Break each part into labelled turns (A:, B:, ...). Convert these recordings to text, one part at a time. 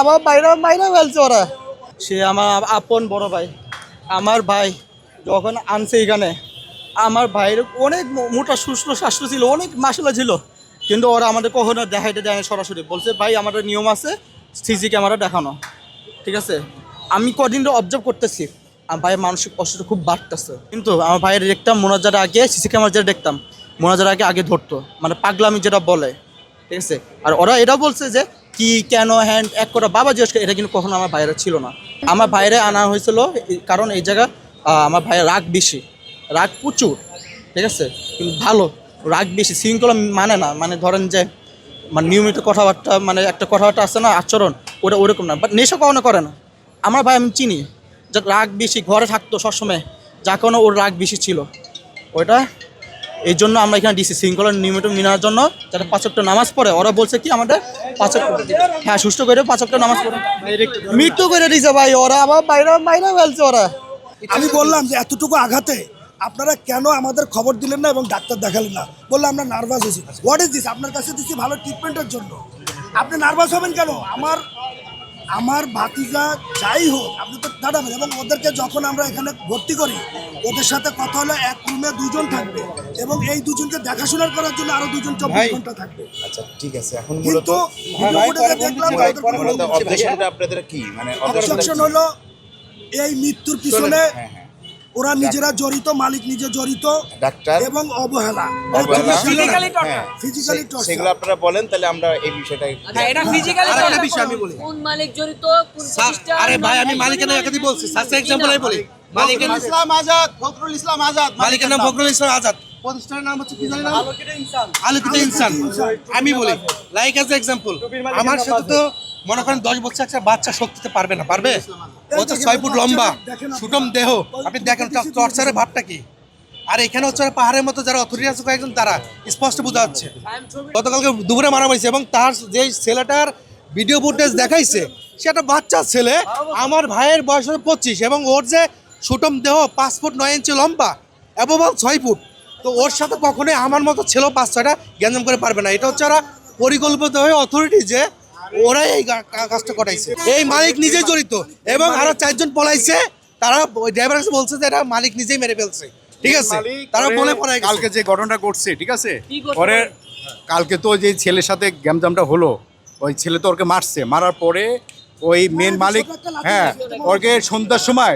A: আমার বাইরে বাইরে ফেলছে ওরা। সে আমার আপন বড় ভাই, আমার ভাই যখন আনছে এখানে, আমার ভাইয়ের অনেক মোটা সুস্থ স্বাস্থ্য ছিল, অনেক মাসালা ছিল, কিন্তু ওরা আমাদের কখনো দেখাইতে দেয় না। সরাসরি বলছে ভাই আমাদের নিয়ম আছে সিসি ক্যামেরা দেখানো, ঠিক আছে। আমি কদিন অবজার্ভ করতেছি আমার ভাইয়ের মানসিক কষ্টটা খুব বাড়তেছে, কিন্তু আমার ভাইয়ের দেখতাম মোনাজার আগে সিসি ক্যামেরা যেটা দেখতাম মোনাজার আগে ধরতো, মানে পাগলামি যেটা বলে, ঠিক আছে। আর ওরা এটা বলছে যে কি কেন হ্যান্ড এক করা বাবা জিজ্ঞেস করে, এটা কিন্তু কখনো আমার ভাইয়েরা ছিল না। আমার ভাইরে আনা হয়েছিল কারণ এই জায়গা আমার ভাইয়ের রাগ বেশি, রাগ প্রচুর, ঠিক আছে, কিন্তু ভালো রাগ বেশি, শৃঙ্খলা মানে না, মানে ধরেন যে মানে নিয়মিত কথাবার্তা, মানে একটা কথাবার্তা আছে না আচরণ, ওটা ওরকম না, বাট নেশা কখনো করে না। আমার ভাই আমি চিনি যে রাগ বেশি, ঘরে থাকতো সবসময়, যা কোনো ওর রাগ বেশি ছিল ওইটা। এই জন্য আমরা এখানে ডিসি শৃঙ্খলা নিয়মিত নেওয়ার জন্য, যারা 5 ওয়াক্ত নামাজ পড়ে, ওরা বলছে কি আমাদের 5 ওয়াক্ত, হ্যাঁ সুস্থ করে 5 ওয়াক্ত নামাজ পড়ে, মৃত্যু করে দিয়েছে ভাই ওরা, আবার বাইরে বাইরে ফেলছে ওরা।
B: আমি বললাম যে এতটুকু আঘাতে আপনারা কেন আমাদের খবর দিলেন না এবং ডাক্তার দেখালেন না? বললাম আমরা নার্ভাস হয়েছি। What is this? আপনার কাছে দিচ্ছি ভালো ট্রিটমেন্টের জন্য, আপনি নার্ভাস হবেন কেন? আমার ভাতিজা যাই হোক, আপনি তো দাদা ভাই, এবং ওদেরকে যখন আমরা এখানে ভর্তি করি ওদের সাথে কথা হলো এক রুমে 2 জন থাকবে এবং এই 2 জনকে দেখাশোনা করার জন্য আরো 2 জন 24 ঘন্টা থাকবে।
C: আচ্ছা ঠিক আছে, এখন
B: কিন্তু ভিডিও ফুটেজে দেখলাম
C: অবজেকশনটা আপনাদের কি, মানে
B: অবজেকশন হলো এই মৃত্যুর পিছনে ওরা নিজেরা জড়িত, মালিক নিজে জড়িত,
C: ডাক্তার
B: এবং অবহেলা,
D: ফিজিক্যালি
B: টর্চার।
C: সেগুলো আপনারা বলেন, তাহলে আমরা এই বিষয়টা
D: এটা ফিজিক্যালি
E: আরেকটা বিষয় আমি বলি,
D: কোন মালিক জড়িত, কোন
E: স্যার,
D: প্রতিষ্ঠান,
E: আরে ভাই আমি মালিকের নাম একাধিক বলছি, স্যার এক্সাম্পল আমি বলি, মালিকের
C: ইসলাম আজাদ, ফখরুল ইসলাম আজাদ,
E: মালিকের নাম ফখরুল ইসলাম আজাদ, প্রতিষ্ঠানের নাম হচ্ছে কি জানেন? আলোকিত ইনসান। আমি বলি লাইক অ্যাজ এক্সাম্পল, আমার সাথে তো মনে করেন 10 বছর একটা বাচ্চা শক্তিতে পারবে না, পারবে? ও তো 6 ফুট লম্বা, সুটম দেহ, আপনি দেখেন টর্চারের ভাবটা কি। আর এখানে হচ্ছে পাহাড়ের মতো যারা অথরিটি আছে কয়েকজন, তারা স্পষ্ট বোঝা যাচ্ছে গতকালকে দুপুরে মারা মারিছে, এবং তার যে ছেলেটার ভিডিও ফুটেজ দেখাইছে সেটা বাচ্চা ছেলে, আমার ভাইয়ের বয়স হচ্ছে 25, এবং ওর যে সুটম দেহ 5 ফুট 9 ইঞ্চি লম্বা এবং 6 ফুট, তো ওর সাথে কখনোই আমার মতো ছেলেও 5-6টা গ্যাঞ্জাম করে পারবে না। এটা হচ্ছে ওরা পরিকল্পিত হয়ে অথরিটি যে ওরাই এই কাজটা করাইছে, এই মালিক নিজেই জড়িত, এবং আরো 4 জন পলাইছে, তারা ওই ড্রাইভার বলছে যে এটা মালিক নিজেই মেরে ফেলছে, ঠিক আছে, তারা বলে পড়ায়
F: কালকে যে ঘটনাটা ঘটছে, ঠিক আছে, পরে কালকে তো যে ছেলের সাথে গ্যামজামটা হলো, ওই ছেলে তো ওকে মারছে, মারার পরে ওই মেন মালিক, হ্যাঁ, ওকে সন্ধ্যার সময়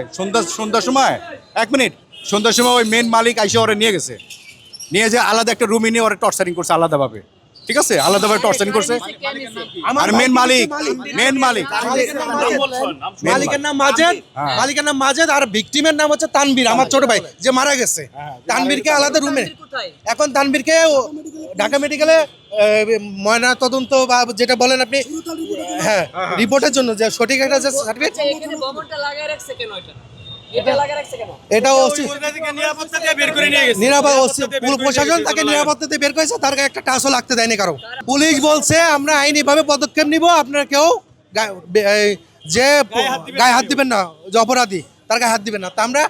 F: 1 মিনিট, সন্ধ্যার সময় ওই মেন মালিক আইসে ওরা নিয়ে গেছে, নিয়ে যে আলাদা একটা রুমে নিয়ে ওরা টর্চারিং করছে আলাদাভাবে, ঠিক আছে, আলাদাভাবে টর্চারিং করছে। আর মেন মালিক
E: মালিকের নাম মাজেদ, মালিকের নাম মাজেদ, আর ভিকটিমের নাম হচ্ছে তানবীর, আমার ছোট ভাই যে মারা গেছে। তানবীরকে আলাদা রুমে, এখন তানবীরকে ঢাকা মেডিকেলে ময়না তদন্ত বা যেটা বলেন আপনি, হ্যাঁ, রিপোর্টের জন্য যে সঠিক একটা যে সার্টিফিকেট,
D: এখানে বমনটা লাগায় রাখছে কেন? এটা লাগায় রাখছে কেন?
E: এটা প্রশাসন তাকে নিরাপত্তা দিয়ে বের করেছে, তার গায়ে একটা টাচও লাগতে দেয়নি কারো। পুলিশ বলছে আমরা আইনিভাবে পদক্ষেপ নিব, আপনারা কেউ যে গায়ে হাত দিবেন না, যে অপরাধী তার গায়ে হাত দিবেন না। তা আমরা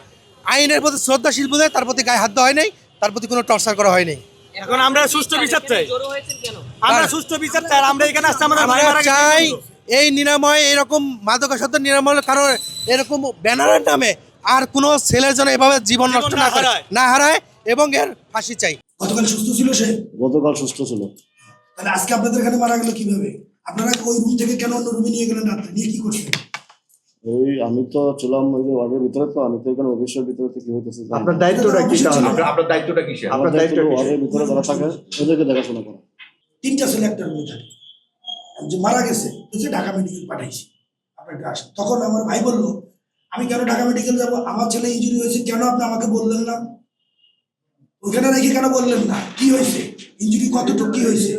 E: আইনের প্রতি শ্রদ্ধাশীল বোধ, তার প্রতি গায়ে হাত দেওয়া হয় নাই, তার প্রতি কোনো টর্চার করা হয়নি।
G: এখন আমরা সুষ্ঠু বিচার চাই,
D: জড়ো হয়েছেন কেন?
G: আমরা সুষ্ঠু বিচার চাই। আমরা এখানে আসছি আমাদের ভাই
E: আমরা
G: মারা গেছে
E: চাই
G: কিন্তু।
E: এই নিরাময়, এরকম মাদকাসক্ত নিরাময়ের কারণে এরকম ব্যানারের নামে আর কোনো ছেলের জন্য এভাবে জীবন নষ্ট না হারায়, এবং এর ফাঁসি চাই।
B: গতকাল সুস্থ ছিল সে?
H: গতকাল সুস্থ ছিল।
B: তাহলে আজকে আপনাদের এখানে মারা গেল কিভাবে? আপনারা ওই রুম থেকে কেন অন্য রুমে নিয়ে গেলেন? রাত্রে নিয়ে কি করছেন?
H: ওই আমি তো ছিলাম ওই যে ওয়ার্ডের ভিতরে, তো আমি তো এখানে অফিসের ভিতরে থেকে হইতেছে।
I: আপনার দায়িত্বটা কি?
C: আপনার দায়িত্বটা কিসের?
H: আমার দায়িত্ব ওয়ার্ডের ভিতরে যারা থাকে ওদেরকে দেখাশোনা করা।
B: 3টা ছেলে একটা রুমে থাকে, যে মারা গেছে যে ঢাকা মেডিকেল পাঠাইছি, আপনাকে আসেন। তখন আমার ভাই বললো আমি কেন ঢাকা মেডিকেল যাবো, আমার ছেলে ইনজুরি হয়েছে, কেন আপনি আমাকে বললেন না? ওখানে রেখে কেন বললেন না? কি হয়েছে, ইনজুরি কতটুকু, কি হয়েছে?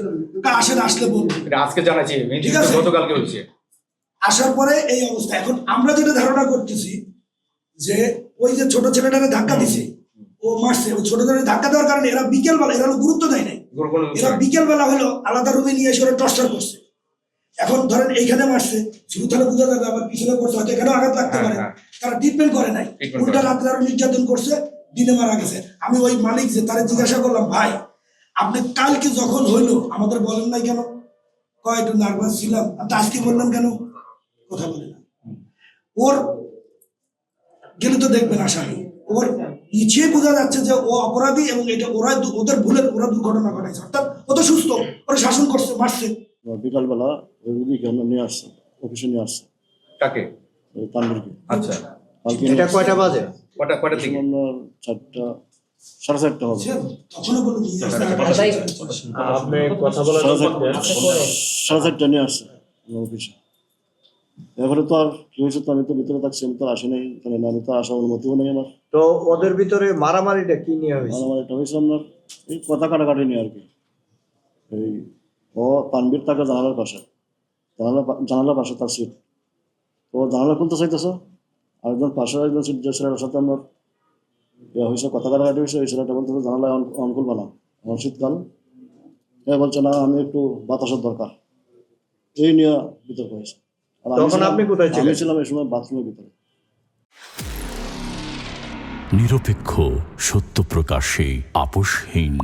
B: আসেন, আসলে বলবেন।
C: আজকে জানাচ্ছি, গতকালকে হয়েছে।
B: আসার পরে এই অবস্থা। এখন আমরা যেটা ধারণা করতেছি যে ওই যে ছোট ছেলেটাকে ধাক্কা দিছে, ও মারছে, ওই ছোট ছেলে ধাক্কা দেওয়ার কারণে এরা বিকেল বেলা, এরা গুরুত্ব দেয় নাই, এরা বিকেল বেলা হলো আলাদা রুমে নিয়ে এসে ওরা টর্চার করছে। এখন ধরেন এইখানে মারছে, শুরু তাহলে বোঝা যাবে, আবার পিছনে করছে, হয়তো এখানেও আঘাত লাগতে পারে, তারা ট্রিটমেন্ট করে নাই, উল্টা রাত্রে আরো নির্যাতন করছে, দিনে মারা গেছে। আমি ওই মালিক যে তারা জিজ্ঞাসা করলাম, ভাই আপনি কালকে যখন হইলো আমাদের বলেন নাই কেন? কয় একটু নার্ভাস ছিলাম। আজকে বললাম কেন? কথা বলে না। ওর গেলে তো দেখবেন আসামি, ওর পিছিয়ে বোঝা যাচ্ছে যে ও অপরাধী এবং এটা ওদের ভুলে ওরা দুর্ঘটনা ঘটাইছে, অর্থাৎ ও তো সুস্থ, ওরা শাসন করছে, মারছে।
H: বিকালবেলা ওই রুগীকে আমরা নিয়ে আসছে, অফিসে নিয়ে আসছে
C: কাকে?
H: ওই তানভীরকে।
C: আচ্ছা,
H: কালকে
C: এটা কয়টা বাজে? কয়টা থেকে?
H: আপনার 4টা, 4:30 হবে।
B: তখনও বলে নিয়ে আসছে।
I: আপনি কথা বলার
H: 4:30 নিয়ে আসছে আমার অফিসে। এবারে তো আর কি হয়েছে, তো আমি তো ভিতরে থাকছি, আমি তো আসি নাই, কারণ আমি তো আসার অনুমতিও নেই আমার।
I: তো ওদের ভিতরে মারামারিটা কি নিয়ে হয়েছে?
H: আমার একটা হয়েছে আপনার এই কথা কাটাকাটি নিয়ে আর কি। এই ও তানভীর থাকে জানালার পাশে, জানালার পাশে তার সিট, ও জানালা খুলতে চাইতেছে, আরেকজন পাশে একজন সিট যে ছেলেটার সাথে আমার হয়েছে, কথা কাটাকাটি হয়েছে। ওই ছেলেটা বলতেছে জানালা অন খুলবে না, আমার শীতকাল। বলছে না, আমি একটু বাতাসের দরকার, এই নিয়ে বিতর্ক হয়েছে। আর
I: তখন আপনি কোথায় ছিলেন?
H: আমি ছিলাম এই সময় বাথরুমের ভিতরে।
J: নিরপেক্ষ, সত্য প্রকাশে আপোষহীন।